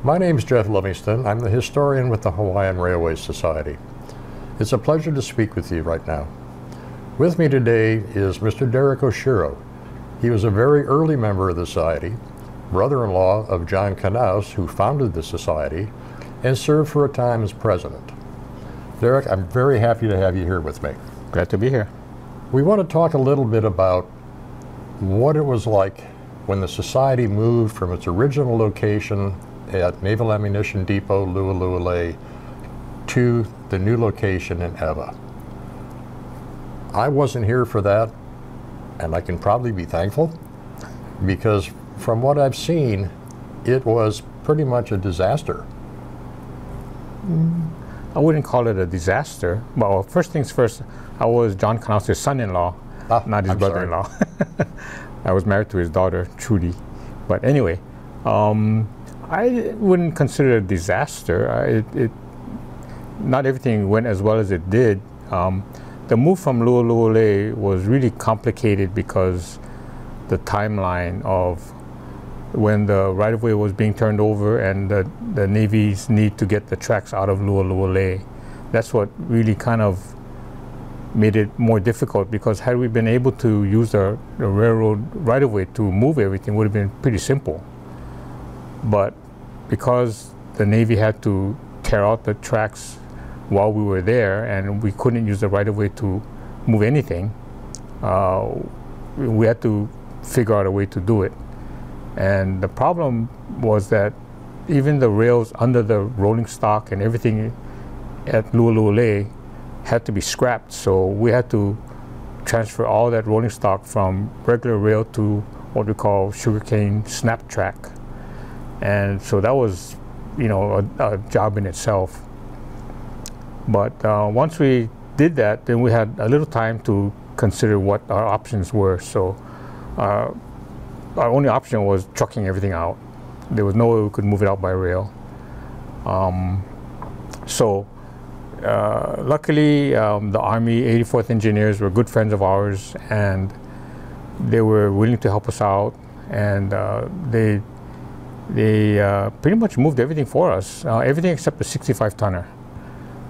My name's Jeff Livingston. I'm the historian with the Hawaiian Railway Society. It's a pleasure to speak with you right now. With me today is Mr. Derek Oshiro. He was a very early member of the Society, brother-in-law of John Knaus, who founded the Society, and served for a time as president. Derek, I'm very happy to have you here with me. Glad to be here. We want to talk a little bit about what it was like when the Society moved from its original location at Naval Ammunition Depot, ʻŌlelo, to the new location in Ewa. I wasn't here for that, and I can probably be thankful, because from what I've seen, it was pretty much a disaster. I wouldn't call it a disaster. Well, first things first, I was John Knaus' son-in-law, not his brother-in-law. I was married to his daughter, Trudy. But anyway, I wouldn't consider it a disaster. Not everything went as well as it did. The move from ʻŌlelo was really complicated because the timeline of when the right-of-way was being turned over and the Navy's need to get the tracks out of ʻŌlelo. That's what really kind of made it more difficult, because had we been able to use the railroad right-of-way to move everything, it would have been pretty simple. But because the Navy had to tear out the tracks while we were there and we couldn't use the right-of-way to move anything, we had to figure out a way to do it. And the problem was that even the rails under the rolling stock and everything at ʻŌlelo had to be scrapped. So we had to transfer all that rolling stock from regular rail to what we call sugarcane snap track. And so that was, you know, a job in itself. But once we did that, then we had a little time to consider what our options were. So our only option was trucking everything out. There was no way we could move it out by rail. Luckily, the Army 84th Engineers were good friends of ours, and they were willing to help us out, and they pretty much moved everything for us, everything except the 65-tonner.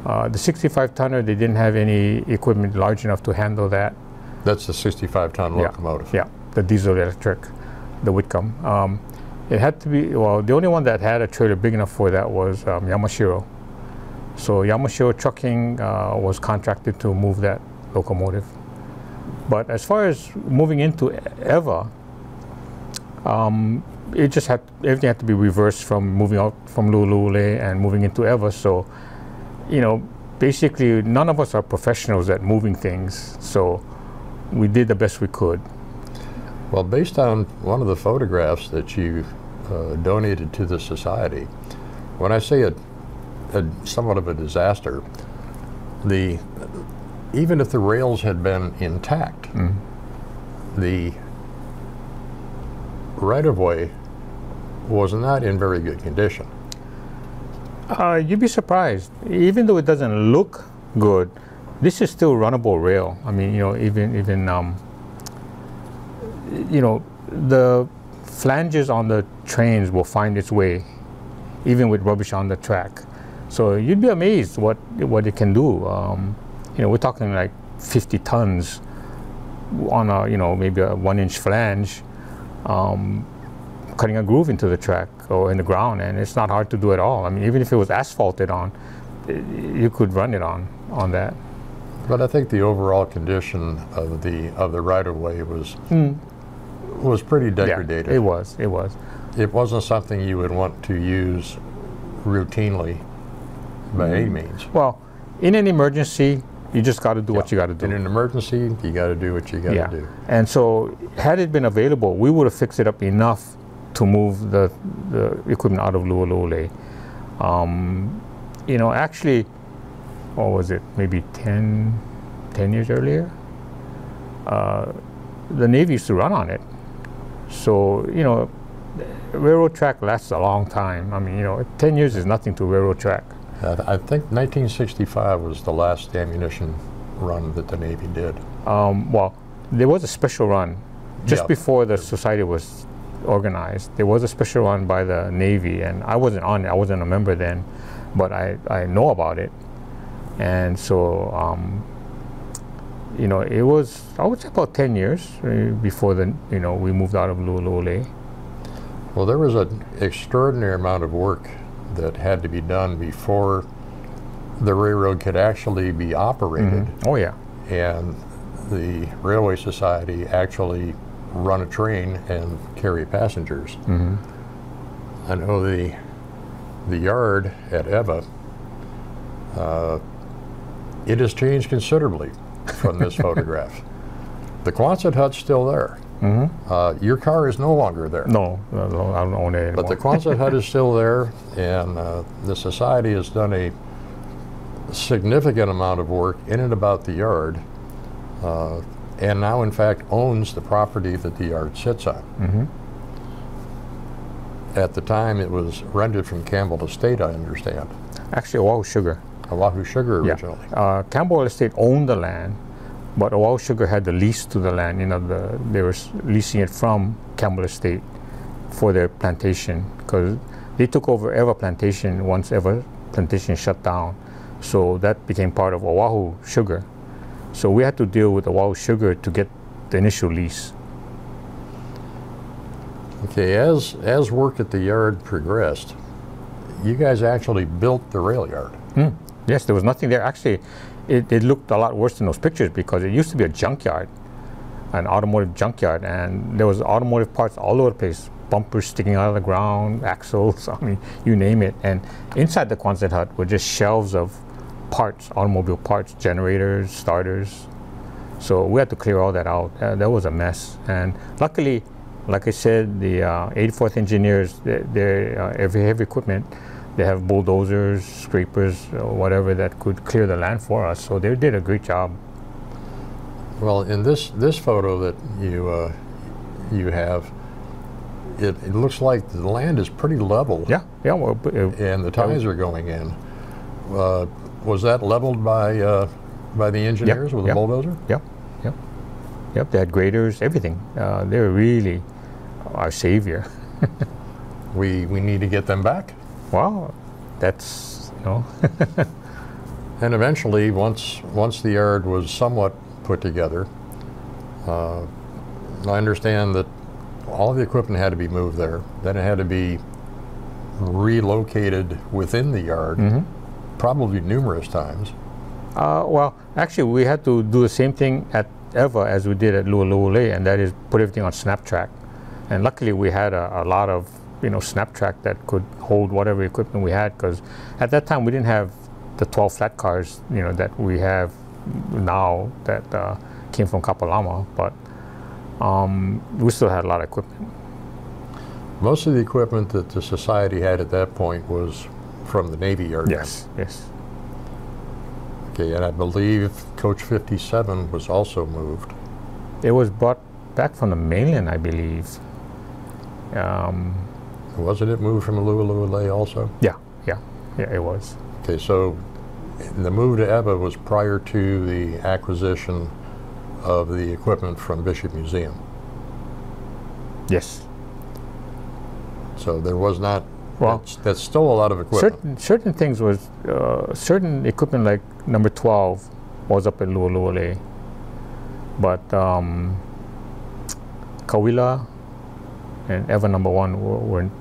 The 65-tonner, they didn't have any equipment large enough to handle that. That's the 65-ton locomotive. Yeah, the diesel electric, the Whitcomb. It had to be, well, the only one that had a trailer big enough for that was Yamashiro. So Yamashiro Trucking was contracted to move that locomotive. But as far as moving into Ewa, it just everything had to be reversed from moving out from ʻŌlelo and moving into Ewa. So, you know, basically none of us are professionals at moving things, so we did the best we could. Well, based on one of the photographs that you donated to the Society, when I say somewhat of a disaster, even if the rails had been intact, the right-of-way was not in very good condition. You'd be surprised. Even though it doesn't look good, this is still runnable rail. I mean, you know, even you know, the flanges on the trains will find its way, even with rubbish on the track. So you'd be amazed what it can do. You know, we're talking like 50 tons on a, you know, maybe a 1-inch flange, cutting a groove into the track or in the ground, and it's not hard to do at all. I mean, even if it was asphalted on, you could run it on that. But I think the overall condition of the right-of-way was pretty degraded. Yeah, it was. It wasn't something you would want to use routinely by any means. Well, in an emergency, you just got to do what you got to do. In an emergency, you got to do what you got to do. And so, had it been available, we would have fixed it up enough to move the equipment out of ʻŌlelo. You know, actually, what was it? Maybe 10 years earlier, the Navy used to run on it. So, you know, railroad track lasts a long time. I mean, you know, 10 years is nothing to railroad track. I think 1965 was the last ammunition run that the Navy did. Well, there was a special run just before the Society was organized. There was a special one by the Navy, and I wasn't on it. I wasn't a member then, but I know about it. And so, you know, it was, I would say, about 10 years before we moved out of Lu'u'u'ulei. Well, there was an extraordinary amount of work that had to be done before the railroad could actually be operated. Mm-hmm. Oh, yeah. And the Railway Society actually run a train and carry passengers. Mm-hmm. I know the yard at Eva, it has changed considerably from this photograph. The Quonset hut's still there. Mm-hmm. Your car is no longer there. No, I don't own it anymore. But the Quonset hut is still there, and the Society has done a significant amount of work in and about the yard, and now in fact owns the property that the yard sits on. Mm-hmm. At the time it was rented from Campbell Estate, I understand. Actually, Oahu Sugar. Oahu Sugar originally. Yeah. Campbell Estate owned the land, but Oahu Sugar had the lease to the land. You know, they were leasing it from Campbell Estate for their plantation, because they took over Eva Plantation once Eva Plantation shut down. So that became part of Oahu Sugar. So we had to deal with Oahu Sugar to get the initial lease. Okay, as work at the yard progressed, you guys actually built the rail yard. Yes, there was nothing there. Actually, it looked a lot worse than those pictures, because it used to be a junkyard, an automotive junkyard, and there was automotive parts all over the place, bumpers sticking out of the ground, axles, I mean, you name it. And inside the Quonset hut were just shelves of parts, automobile parts, generators, starters. So we had to clear all that out. That was a mess. And luckily, like I said, the 84th engineers, they're heavy equipment. They have bulldozers, scrapers, whatever that could clear the land for us. So they did a great job. Well, in this photo that you have, it looks like the land is pretty level. Yeah, yeah. Well, and the ties are going in. Was that leveled by the engineers with a bulldozer? Yep, yep, yep. They had graders, everything. They were really our savior. We need to get them back. Well, that's, you know. And eventually, once the yard was somewhat put together, I understand that all the equipment had to be moved there. Then it had to be relocated within the yard, probably numerous times. Well, actually, we had to do the same thing at Eva as we did at Lu'u'u'ulei, and that is put everything on SnapTrack. And luckily, we had a lot of SnapTrack that could hold whatever equipment we had, because at that time we didn't have the 12 flat cars that we have now that came from Kapalama, but we still had a lot of equipment. Most of the equipment that the Society had at that point was from the Navy Yard. Yes, yes. Okay, and I believe Coach 57 was also moved. It was brought back from the mainland, I believe. Wasn't it moved from Lu'u'u'ulei also? Yeah, it was. Okay, so the move to Eva was prior to the acquisition of the equipment from Bishop Museum. Yes. So there was not. Well, that's still a lot of equipment. Certain things was certain equipment like number 12 was up in Lu'u'u'ulei, but Kawila and Eva number 1 weren't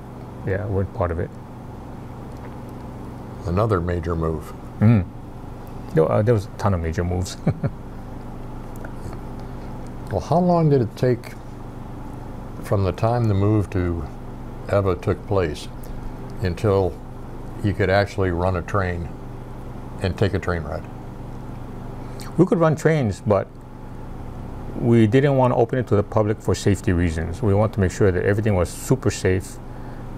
part of it. Another major move. There was a ton of major moves. Well, how long did it take from the time the move to Eva took place until you could actually run a train and take a train ride? We could run trains, but we didn't want to open it to the public for safety reasons. We wanted to make sure that everything was super safe,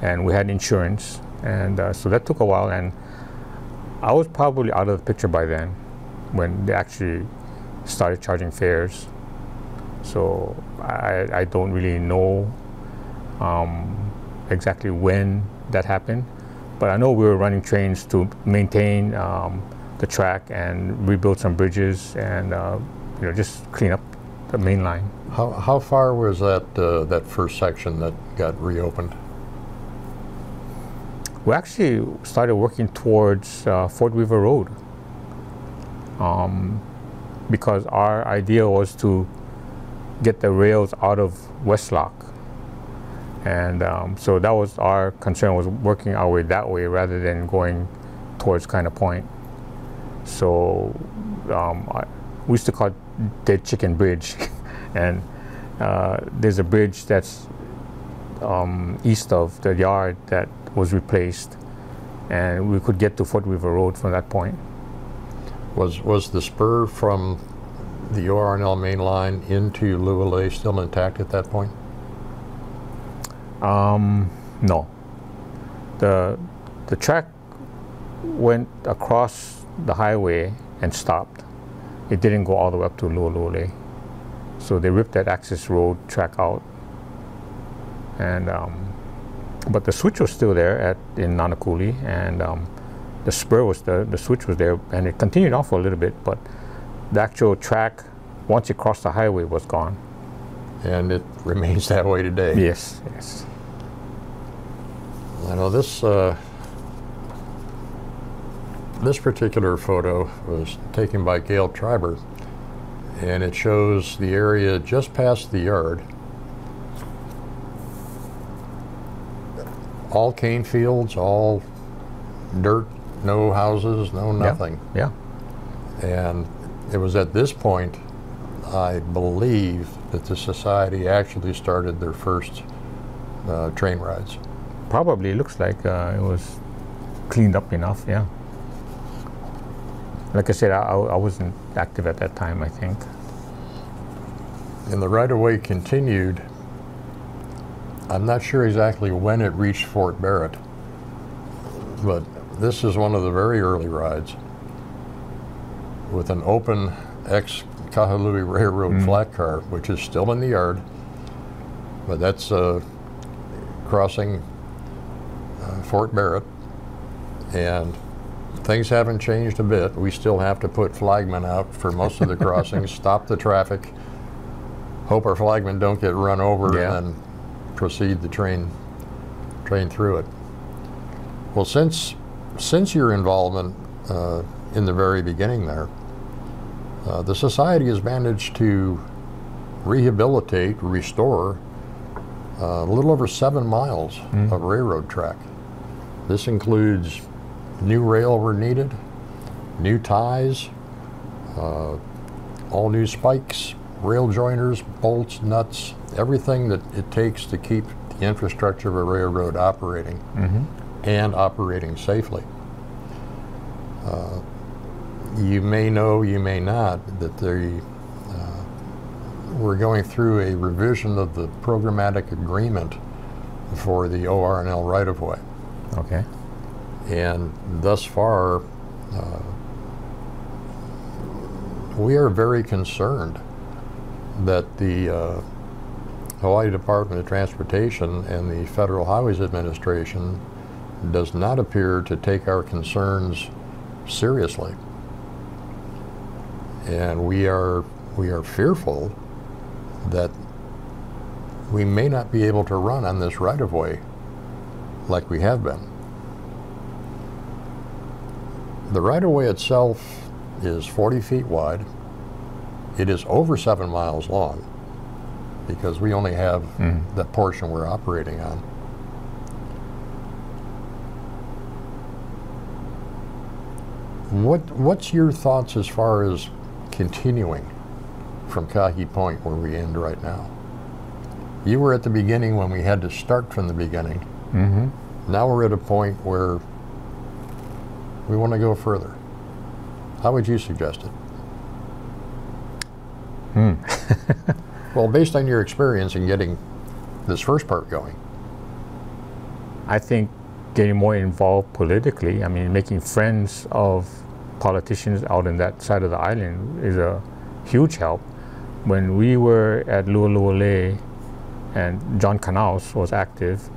and we had insurance, and so that took a while. And I was probably out of the picture by then when they actually started charging fares. So I don't really know exactly when that happened, but I know we were running trains to maintain the track and rebuild some bridges and just clean up the main line. How far was that that first section that got reopened? We actually started working towards Fort River Road because our idea was to get the rails out of Westlock. And so that was our concern, was working our way that way rather than going towards kind of Point. So we used to call it Dead Chicken Bridge. And there's a bridge that's east of the yard that was replaced, and we could get to Fort River Road from that point. Was the spur from the ORNL main line into Louisville still intact at that point? No. The track went across the highway and stopped. It didn't go all the way up to Louisville. So they ripped that access road track out. And but the switch was still there in Nanakuli, and the spur was the switch was there, and it continued on for a little bit, but the actual track, once it crossed the highway, was gone. And it remains that way today. Yes, yes. I know this this particular photo was taken by Gail Triber, and it shows the area just past the yard. All cane fields, all dirt, no houses, no nothing. Yeah. And it was at this point, I believe, that the society actually started their first train rides. Probably looks like it was cleaned up enough, yeah. Like I said, I wasn't active at that time, I think. And the right-of-way continued. I'm not sure exactly when it reached Fort Barrett, but this is one of the very early rides with an open ex-Kahului Railroad flat car, which is still in the yard, but that's crossing Fort Barrett, and things haven't changed a bit. We still have to put flagmen out for most of the crossings, stop the traffic, hope our flagmen don't get run over, and proceed the train through it. Well, since your involvement in the very beginning there, the society has managed to rehabilitate, restore a little over 7 miles of railroad track. This includes new rail where needed, new ties, all new spikes, rail joiners, bolts, nuts, everything that it takes to keep the infrastructure of a railroad operating and operating safely. You may know, you may not, that we're going through a revision of the programmatic agreement for the ORNL right-of-way. Okay. And thus far, we are very concerned that the Hawaii Department of Transportation and the Federal Highways Administration does not appear to take our concerns seriously. And we are fearful that we may not be able to run on this right-of-way like we have been. The right-of-way itself is 40 feet wide. It is over 7 miles long because we only have that portion we're operating on. What's your thoughts as far as continuing from Kahi Point where we end right now? You were at the beginning when we had to start from the beginning. Now we're at a point where we want to go further. How would you suggest it? Well, based on your experience in getting this first part going. I think getting more involved politically, I mean, making friends of politicians out in that side of the island is a huge help. When we were at Lu'ulu'ule and John Knaus was active,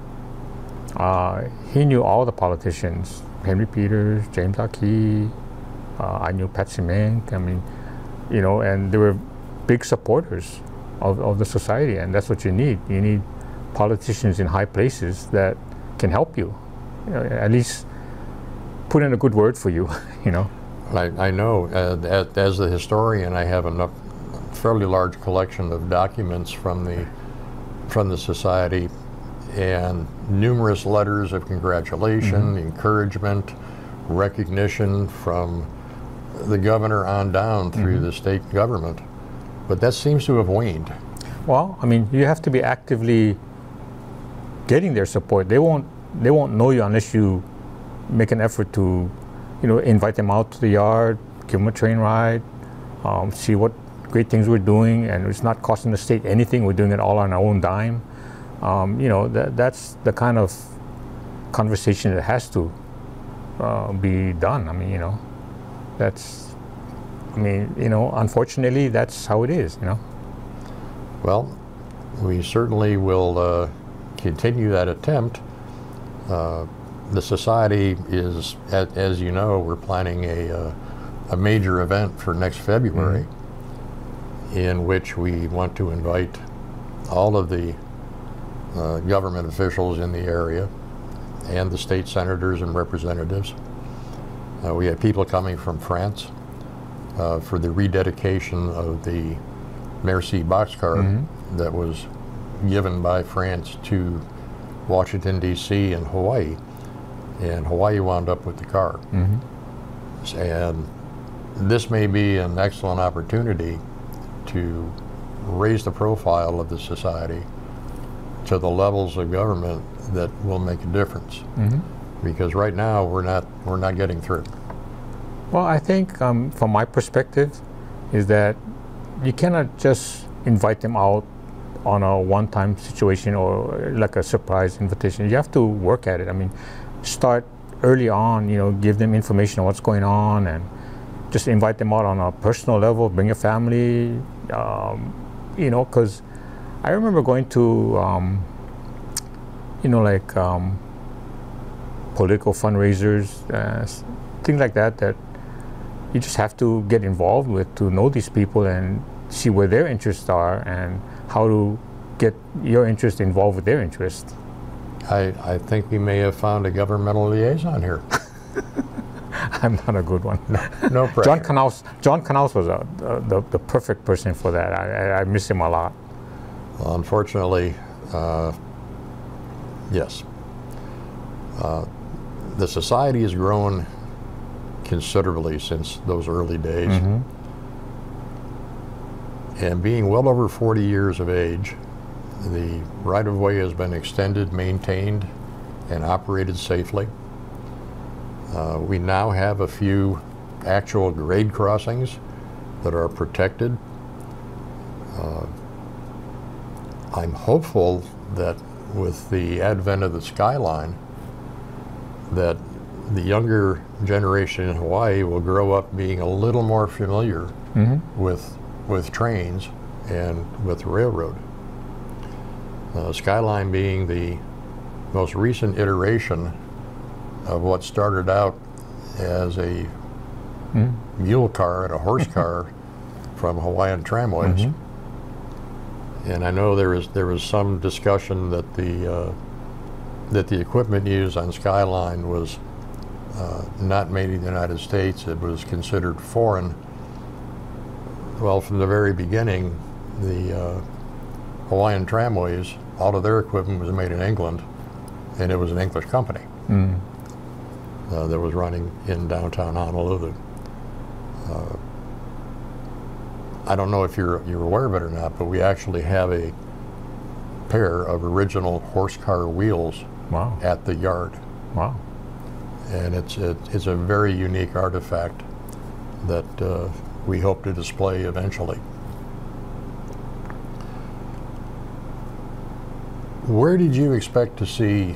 he knew all the politicians, Henry Peters, James Aki, I knew Patsy Mink, I mean, you know, and they were big supporters of the society, and that's what you need. You need politicians in high places that can help you, at least put in a good word for you, you know. I know, as the historian, I have a fairly large collection of documents from the society, and numerous letters of congratulation, encouragement, recognition from the governor on down through the state government. But that seems to have waned. Well, I mean, you have to be actively getting their support. They won't know you unless you make an effort to, you know, invite them out to the yard, give them a train ride, see what great things we're doing, and it's not costing the state anything. We're doing it all on our own dime. You know, that's the kind of conversation that has to be done. I mean, you know, unfortunately, that's how it is, you know. Well, we certainly will continue that attempt. The society is, as you know, we're planning a major event for next February, in which we want to invite all of the government officials in the area and the state senators and representatives. We have people coming from France for the rededication of the Merci boxcar that was given by France to Washington, D.C. and Hawaii. And Hawaii wound up with the car. And this may be an excellent opportunity to raise the profile of the society to the levels of government that will make a difference. Because right now we're not getting through. Well, I think from my perspective is that you cannot just invite them out on a one-time situation or like a surprise invitation. You have to work at it. I mean, start early on, you know, give them information on what's going on, and just invite them out on a personal level, bring your family, you know, because I remember going to, you know, like political fundraisers, things like that, that you just have to get involved with to know these people and see where their interests are and how to get your interest involved with their interest. I think we may have found a governmental liaison here. I'm not a good one. No pressure. John Canals was the perfect person for that. I miss him a lot. Well, unfortunately, yes. The society has grown considerably since those early days. And being well over 40 years of age, the right-of-way has been extended, maintained, and operated safely. We now have a few actual grade crossings that are protected. I'm hopeful that with the advent of the skyline, that the younger generation in Hawaii will grow up being a little more familiar with trains and with railroad. Skyline being the most recent iteration of what started out as a mule car and a horse car from Hawaiian tramways. And I know there was some discussion that the equipment used on Skyline was not made in the United States. It was considered foreign. Well, from the very beginning, the Hawaiian tramways, all of their equipment was made in England, and it was an English company that was running in downtown Honolulu. I don't know if you're aware of it or not, but we actually have a pair of original horse car wheels at the yard. Wow. And it's a very unique artifact that we hope to display eventually. Where did you expect to see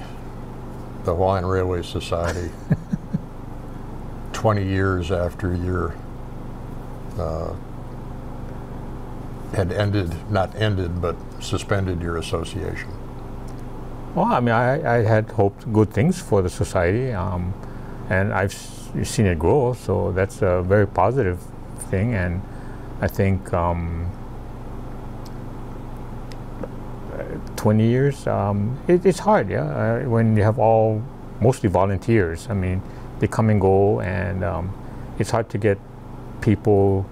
the Hawaiian Railway Society 20 years after your had not ended, but suspended your association? Well, I mean, I had hoped good things for the society, and I've seen it grow, so that's a very positive thing. And I think, 20 years. It's hard, yeah, when you have all mostly volunteers. I mean, they come and go, and it's hard to get people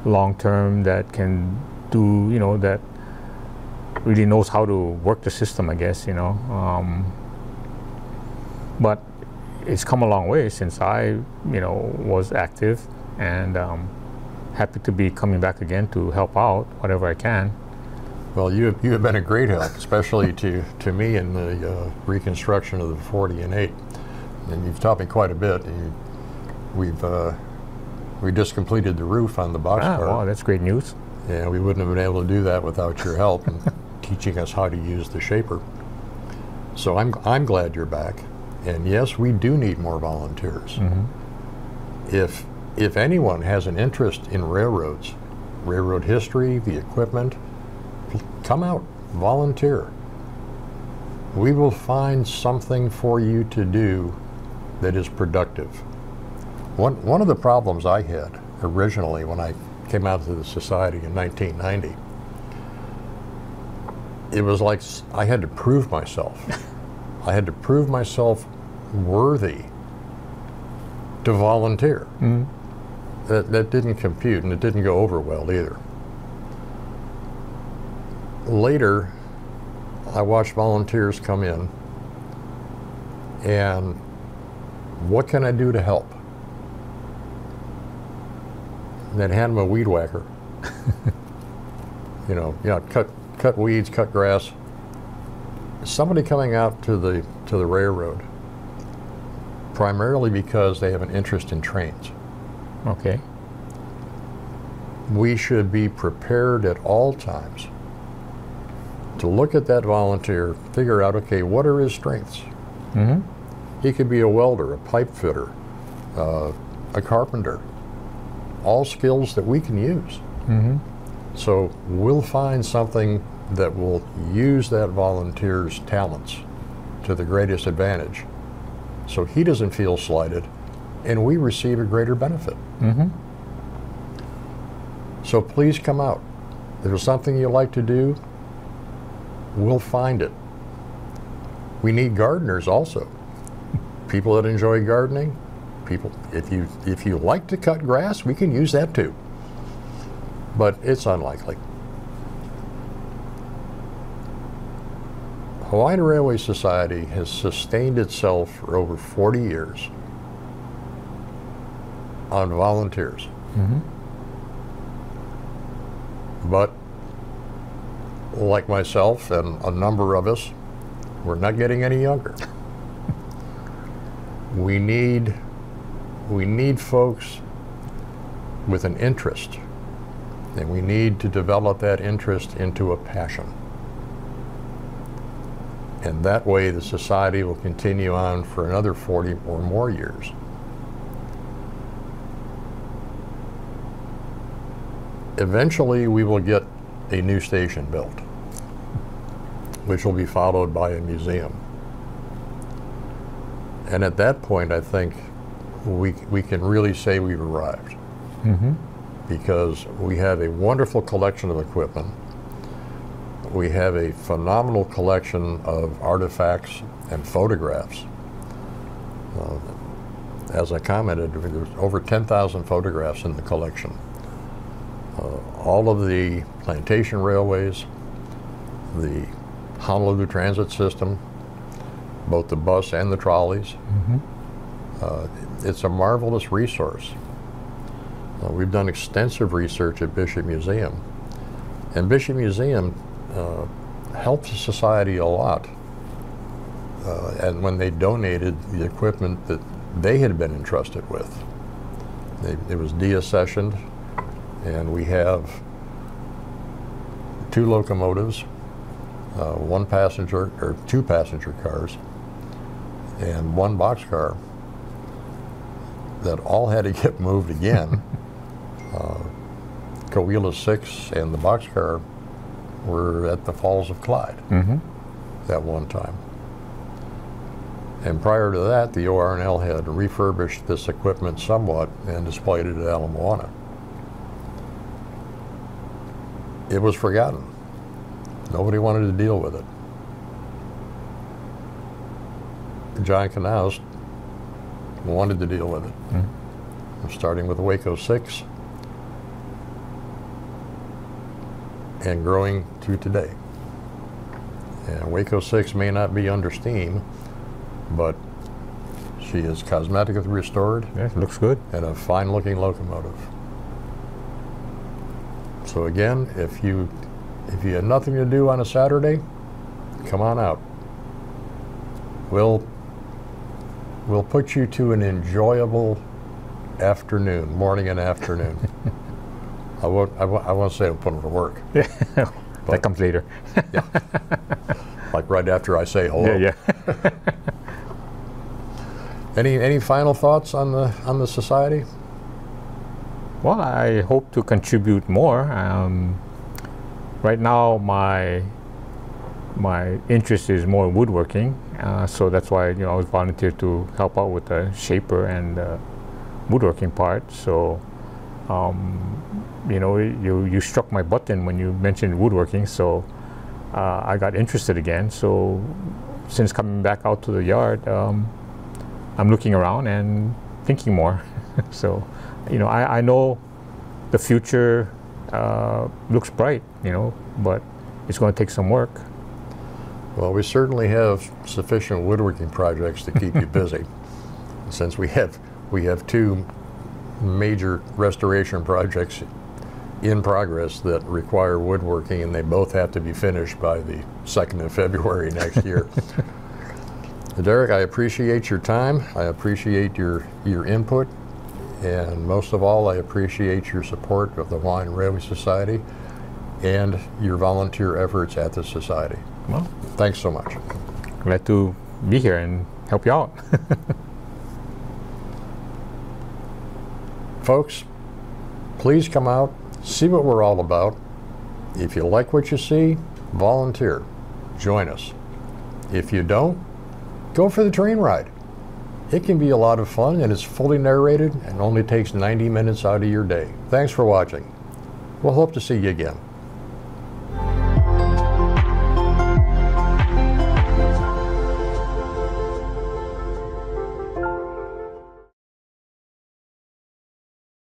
long term that can do, you know, that really knows how to work the system, I guess, you know. But it's come a long way since I, you know, was active, and happy to be coming back again to help out whatever I can. Well, you have been a great help, especially to me in the reconstruction of the 40 and 8. And you've taught me quite a bit. We just completed the roof on the boxcar. Wow, that's great news. Yeah, we wouldn't have been able to do that without your help and teaching us how to use the shaper. So I'm glad you're back. And yes, we do need more volunteers. If anyone has an interest in railroads, railroad history, the equipment, come out, volunteer. We will find something for you to do that is productive. One of the problems I had originally when I came out to the society in 1990, it was like I had to prove myself. I had to prove myself worthy to volunteer. That didn't compute, and it didn't go over well either. Later, I watched volunteers come in, and what can I do to help? And then hand them a weed whacker. you know, cut weeds, cut grass. Somebody coming out to the railroad, primarily because they have an interest in trains. Okay. We should be prepared at all times to look at that volunteer, figure out, okay, what are his strengths? He could be a welder, a pipe fitter, a carpenter, all skills that we can use. So we'll find something that will use that volunteer's talents to the greatest advantage, so he doesn't feel slighted and we receive a greater benefit. So please come out. If there's something you like to do, we'll find it. We need gardeners also. People that enjoy gardening. People, if you like to cut grass, we can use that too. But it's unlikely. Hawaiian Railway Society has sustained itself for over 40 years on volunteers. But like myself and a number of us, we're not getting any younger. We need folks with an interest, and we need to develop that interest into a passion. And that way the society will continue on for another 40 or more years. Eventually we will get a new station built, which will be followed by a museum. And at that point, I think we can really say we've arrived. Because we have a wonderful collection of equipment. We have a phenomenal collection of artifacts and photographs. As I commented, there's over 10,000 photographs in the collection. All of the plantation railways, the Honolulu transit system, both the bus and the trolleys. It's a marvelous resource. We've done extensive research at Bishop Museum, and Bishop Museum helped the society a lot. And when they donated the equipment that they had been entrusted with, it was deaccessioned, and we have 2 locomotives, 1 passenger or 2 passenger cars, and 1 boxcar that all had to get moved again. Kawila 6 and the boxcar were at the Falls of Clyde at one time. And prior to that, the ORNL had refurbished this equipment somewhat and displayed it at Ala Moana. it was forgotten. Nobody wanted to deal with it. John Knaus wanted to deal with it. Starting with Waco 6 and growing to today. And Waco 6 may not be under steam, but she is cosmetically restored. Yeah, it looks good. And a fine looking locomotive. So again, if you have nothing to do on a Saturday, come on out. We'll put you to an enjoyable afternoon, morning and afternoon. I won't say we'll put them to work. Yeah, that comes later. Yeah. Like right after I say hello. Yeah, yeah. Any final thoughts on the society? Well, I hope to contribute more. Right now, my interest is more in woodworking, so that's why I was volunteered to help out with the shaper and woodworking part. So, you struck my button when you mentioned woodworking, so I got interested again. So, since coming back out to the yard, I'm looking around and thinking more. So, I know the future looks bright, but it's going to take some work. Well, we certainly have sufficient woodworking projects to keep you busy, since we have two major restoration projects in progress that require woodworking, and they both have to be finished by the 2nd of February next year. Derek, I appreciate your time. I appreciate your input, and most of all, I appreciate your support of the Hawaiian Railway Society and your volunteer efforts at the society. Well, thanks so much. Glad to be here and help you out. Folks, please come out, see what we're all about. If you like what you see, volunteer. Join us. If you don't, go for the train ride. It can be a lot of fun, and it's fully narrated and only takes 90 minutes out of your day. Thanks for watching. We'll hope to see you again.